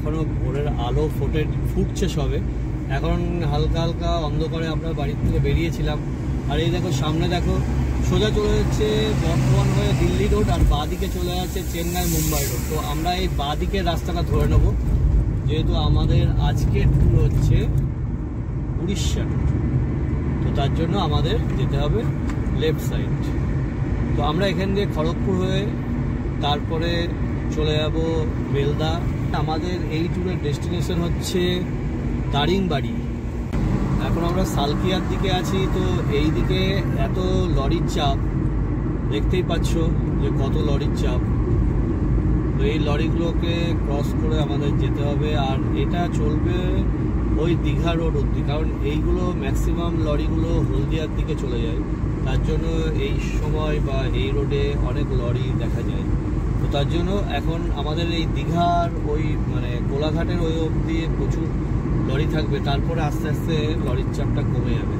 এখনও ভোরের আলো ফুটছে সবে। এখন হালকা হালকা অন্ধকারে আমরা বাড়ির থেকে বেরিয়েছিলাম। আর এই দেখো সামনে দেখো সোজা চলে যাচ্ছে বর্ধমান হয়ে দিল্লি রোড, আর বাঁদিকে চলে যাচ্ছে চেন্নাই মুম্বাই রোড। তো আমরা এই বাঁদিকের রাস্তাটা ধরে নেব, যেহেতু আমাদের আজকের ট্যুর হচ্ছে উড়িষ্যা। তো তার জন্য আমাদের যেতে হবে লেফট সাইড। তো আমরা এখান দিয়ে খড়গপুর হয়ে তারপরে চলে যাব বেলদা। আমাদের এই ট্যুরের ডেস্টিনেশন হচ্ছে দারিংবাড়ি। এখন আমরা সালকিয়ার দিকে আছি। তো এই দিকে এত লরির চাপ, দেখতেই পাচ্ছ যে কত লরির চাপ। তো এই লরিগুলোকে ক্রস করে আমাদের যেতে হবে, আর এটা চলবে ওই দীঘা রোড অবধি, কারণ এইগুলো ম্যাক্সিমাম লরিগুলো হলদিয়ার দিকে চলে যায়। তার জন্য এই সময় বা এই রোডে অনেক লরি দেখা যায়। তো তার জন্য এখন আমাদের এই দীঘার ওই মানে কোলাঘাটের ওই অবধি প্রচুর লরি থাকবে, তারপরে আস্তে আস্তে লরির চাপটা কমে যাবে।